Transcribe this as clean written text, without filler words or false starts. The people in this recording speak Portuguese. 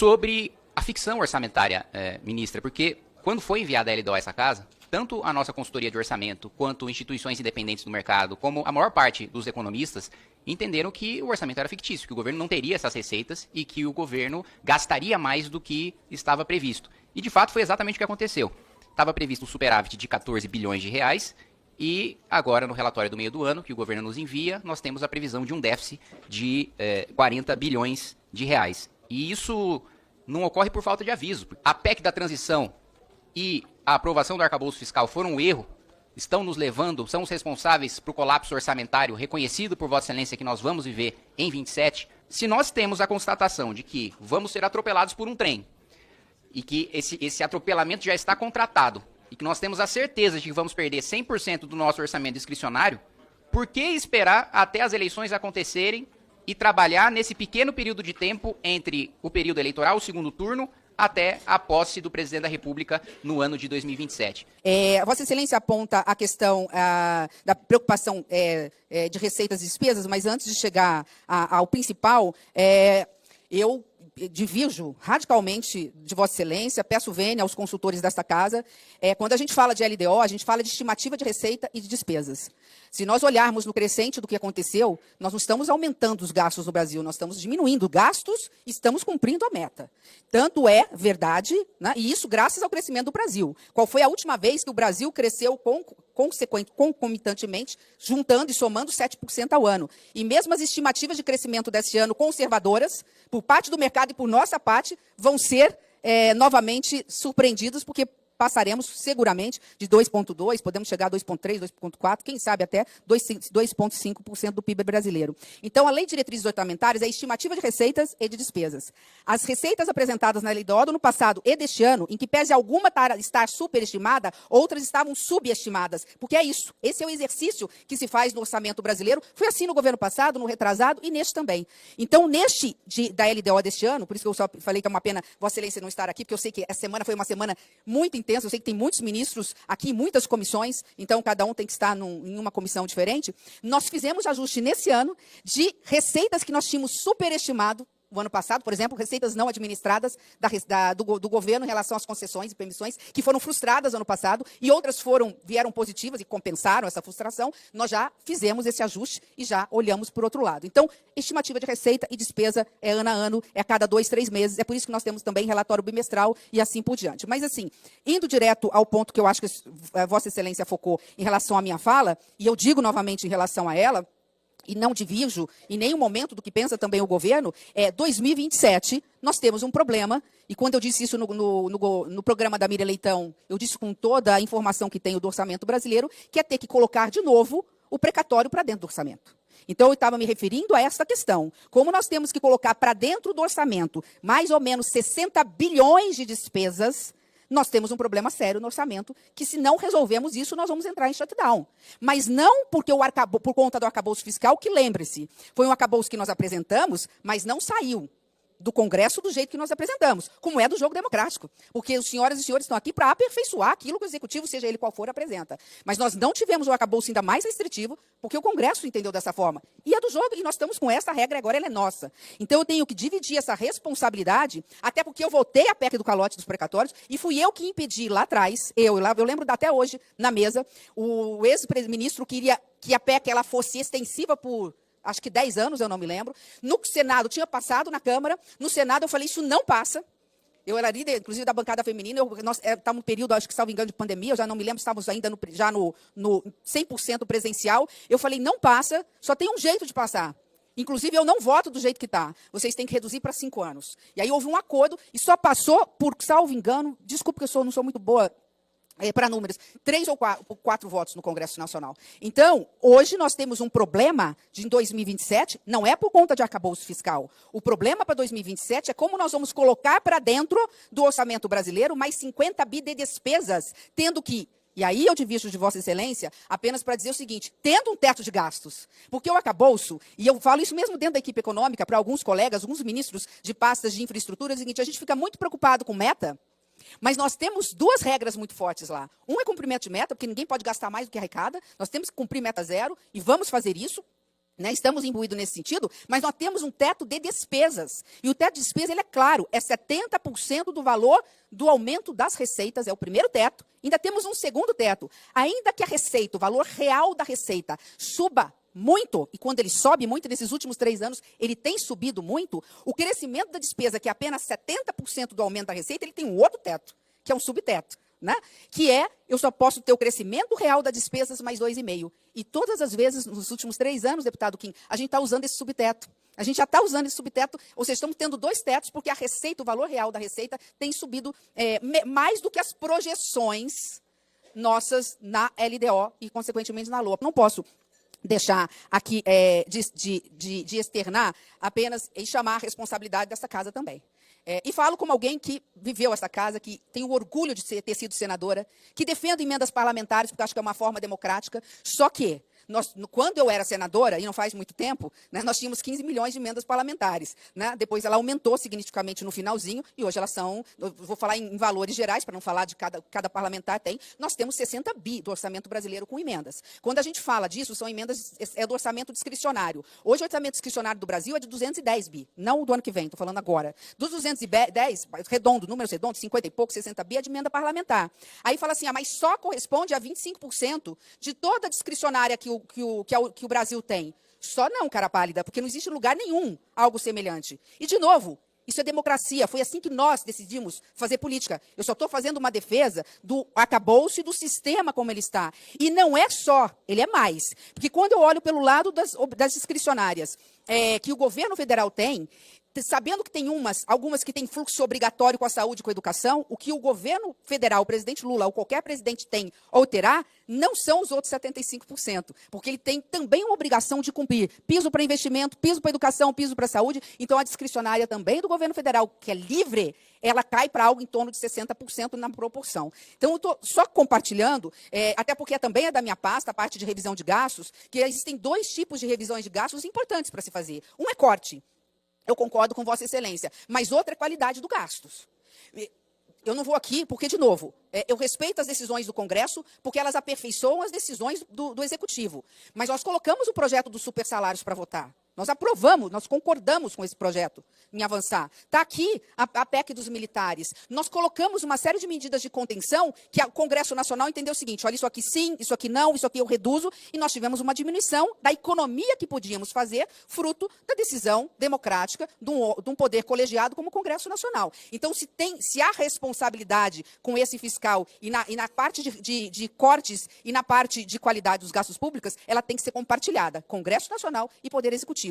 sobre a ficção orçamentária, ministra, porque quando foi enviada a LDO a essa casa, tanto a nossa consultoria de orçamento, quanto instituições independentes do mercado, como a maior parte dos economistas, entenderam que o orçamento era fictício, que o governo não teria essas receitas e que o governo gastaria mais do que estava previsto. E, de fato, foi exatamente o que aconteceu. Estava previsto um superávit de 14 bilhões de reais e agora, no relatório do meio do ano, que o governo nos envia, nós temos a previsão de um déficit de 40 bilhões de reais. E isso não ocorre por falta de aviso. A PEC da transição e a aprovação do arcabouço fiscal foram um erro, estão nos levando, são os responsáveis para o colapso orçamentário reconhecido por Vossa Excelência que nós vamos viver em 27, se nós temos a constatação de que vamos ser atropelados por um trem e que esse atropelamento já está contratado e que nós temos a certeza de que vamos perder 100% do nosso orçamento discricionário, por que esperar até as eleições acontecerem e trabalhar nesse pequeno período de tempo entre o período eleitoral, o segundo turno, até a posse do presidente da República no ano de 2027. Vossa Excelência aponta a questão da preocupação de receitas e despesas, mas antes de chegar ao principal, eu divirjo radicalmente de Vossa Excelência, peço vênia aos consultores desta casa. Quando a gente fala de LDO, a gente fala de estimativa de receita e de despesas. Se nós olharmos no crescente do que aconteceu, nós não estamos aumentando os gastos no Brasil, nós estamos diminuindo gastos e estamos cumprindo a meta. Tanto é verdade, né, e isso graças ao crescimento do Brasil. Qual foi a última vez que o Brasil cresceu concomitantemente, juntando e somando 7% ao ano? E mesmo as estimativas de crescimento desse ano conservadoras, por parte do mercado e por nossa parte, vão ser novamente surpreendidos, porque passaremos seguramente de 2,2%, podemos chegar a 2,3%, 2,4%, quem sabe até 2,5% do PIB brasileiro. Então, a Lei de Diretrizes Orçamentárias é a estimativa de receitas e de despesas. As receitas apresentadas na LDO do ano passado e deste ano, em que pese alguma estar superestimada, outras estavam subestimadas, porque é isso. Esse é o exercício que se faz no orçamento brasileiro. Foi assim no governo passado, no retrasado e neste também. Então, neste da LDO deste ano, por isso que eu só falei que é uma pena Vossa Excelência não estar aqui, porque eu sei que essa semana foi uma semana muito intensa. Eu sei que tem muitos ministros aqui, muitas comissões, então cada um tem que estar em uma comissão diferente. Nós fizemos ajuste nesse ano de receitas que nós tínhamos superestimado o ano passado, por exemplo, receitas não administradas do governo em relação às concessões e permissões, que foram frustradas ano passado, e outras vieram positivas e compensaram essa frustração. Nós já fizemos esse ajuste e já olhamos por outro lado. Então, estimativa de receita e despesa é ano a ano, é a cada 2, 3 meses. É por isso que nós temos também relatório bimestral e assim por diante. Mas, assim, indo direto ao ponto que eu acho que Vossa Excelência focou em relação à minha fala, e eu digo novamente em relação a ela, e não divirjo em nenhum momento do que pensa também o governo, 2027, nós temos um problema, e quando eu disse isso no programa da Miriam Leitão, eu disse com toda a informação que tenho do orçamento brasileiro, que é ter que colocar de novo o precatório para dentro do orçamento. Então, eu estava me referindo a essa questão. Como nós temos que colocar para dentro do orçamento mais ou menos 60 bilhões de despesas, nós temos um problema sério no orçamento, que se não resolvemos isso, nós vamos entrar em shutdown. Mas não por conta do arcabouço fiscal, que lembre-se, foi um arcabouço que nós apresentamos, mas não saiu do Congresso do jeito que nós apresentamos, como é do jogo democrático. Porque os senhoras e senhores estão aqui para aperfeiçoar aquilo que o Executivo, seja ele qual for, apresenta. Mas nós não tivemos um arcabouço ainda mais restritivo, porque o Congresso entendeu dessa forma. E é do jogo, e nós estamos com essa regra, agora ela é nossa. Então eu tenho que dividir essa responsabilidade, até porque eu votei a PEC do calote dos precatórios, e fui eu que impedi lá atrás, eu lembro até hoje, na mesa, o ex-ministro queria que a PEC ela fosse extensiva por acho que 10 anos, eu não me lembro. No Senado, tinha passado na Câmara. No Senado, eu falei, isso não passa. Eu era líder, inclusive, da bancada feminina. Nós estávamos no período, acho que salvo engano, de pandemia. Eu já não me lembro, estávamos ainda já no 100% presencial. Eu falei, não passa, só tem um jeito de passar. Inclusive, eu não voto do jeito que está. Vocês têm que reduzir para 5 anos. E aí houve um acordo e só passou por, salvo engano, desculpa que eu não sou muito boa para números, 3 ou 4 votos no Congresso Nacional. Então, hoje nós temos um problema em 2027, não é por conta de arcabouço fiscal. O problema para 2027 é como nós vamos colocar para dentro do orçamento brasileiro mais 50 bi de despesas, tendo que, e aí eu divirjo de Vossa Excelência, apenas para dizer o seguinte, tendo um teto de gastos, porque o arcabouço, e eu falo isso mesmo dentro da equipe econômica, para alguns colegas, alguns ministros de pastas de infraestrutura, é o seguinte, a gente fica muito preocupado com meta, mas nós temos 2 regras muito fortes lá. Um é cumprimento de meta, porque ninguém pode gastar mais do que arrecada. Nós temos que cumprir meta zero e vamos fazer isso. né? Estamos imbuídos nesse sentido, mas nós temos um teto de despesas. E o teto de despesa, ele é claro, é 70% do valor do aumento das receitas, é o primeiro teto. Ainda temos um segundo teto. Ainda que a receita, o valor real da receita, suba muito, e quando ele sobe muito, nesses últimos 3 anos, ele tem subido muito, o crescimento da despesa, que é apenas 70% do aumento da receita, ele tem um outro teto, que é um subteto. Né? Que é, eu só posso ter o crescimento real das despesas mais 2,5%. E todas as vezes, nos últimos 3 anos, deputado Kim, a gente está usando esse subteto. A gente já está usando esse subteto, ou seja, estamos tendo 2 tetos, porque a receita, o valor real da receita, tem subido mais do que as projeções nossas na LDO e, consequentemente, na LOA. Não posso deixar aqui de externar apenas e chamar a responsabilidade dessa casa também. E falo como alguém que viveu essa casa, que tem o orgulho de ter sido senadora, que defendo emendas parlamentares, porque acho que é uma forma democrática, só que quando eu era senadora, e não faz muito tempo, né, nós tínhamos 15 milhões de emendas parlamentares. Né? Depois ela aumentou significativamente no finalzinho, e hoje elas são, eu vou falar em valores gerais, para não falar de cada parlamentar tem, nós temos 60 bi do orçamento brasileiro com emendas. Quando a gente fala disso, são emendas, é do orçamento discricionário. Hoje o orçamento discricionário do Brasil é de 210 bi, não do ano que vem, estou falando agora. Dos 210, redondo, números redondos, 50 e pouco, 60 bi é de emenda parlamentar. Aí fala assim, mas só corresponde a 25% de toda a discricionária que o Brasil tem. Só não, cara pálida, porque não existe lugar nenhum algo semelhante. E, de novo, isso é democracia. Foi assim que nós decidimos fazer política. Eu só estou fazendo uma defesa do arcabouço e do sistema como ele está. E não é só, ele é mais. Porque quando eu olho pelo lado das discricionárias que o governo federal tem, sabendo que tem algumas que têm fluxo obrigatório com a saúde e com a educação, o que o governo federal, o presidente Lula ou qualquer presidente tem ou terá, não são os outros 75%, porque ele tem também uma obrigação de cumprir piso para investimento, piso para educação, piso para saúde. Então, a discricionária também do governo federal, que é livre, ela cai para algo em torno de 60% na proporção. Então, eu estou só compartilhando, até porque também é da minha pasta, a parte de revisão de gastos, que existem 2 tipos de revisões de gastos importantes para se fazer. Um é corte. Eu concordo com Vossa Excelência, mas outra é qualidade do gastos. Eu não vou aqui porque, de novo, eu respeito as decisões do Congresso, porque elas aperfeiçoam as decisões do Executivo. Mas nós colocamos o projeto dos supersalários para votar. Nós aprovamos, nós concordamos com esse projeto em avançar. Está aqui a PEC dos militares. Nós colocamos uma série de medidas de contenção que o Congresso Nacional entendeu o seguinte, olha, isso aqui sim, isso aqui não, isso aqui eu reduzo, e nós tivemos uma diminuição da economia que podíamos fazer, fruto da decisão democrática de um poder colegiado como o Congresso Nacional. Então, se há responsabilidade com esse fiscal e na parte de cortes e na parte de qualidade dos gastos públicos, ela tem que ser compartilhada, Congresso Nacional e Poder Executivo.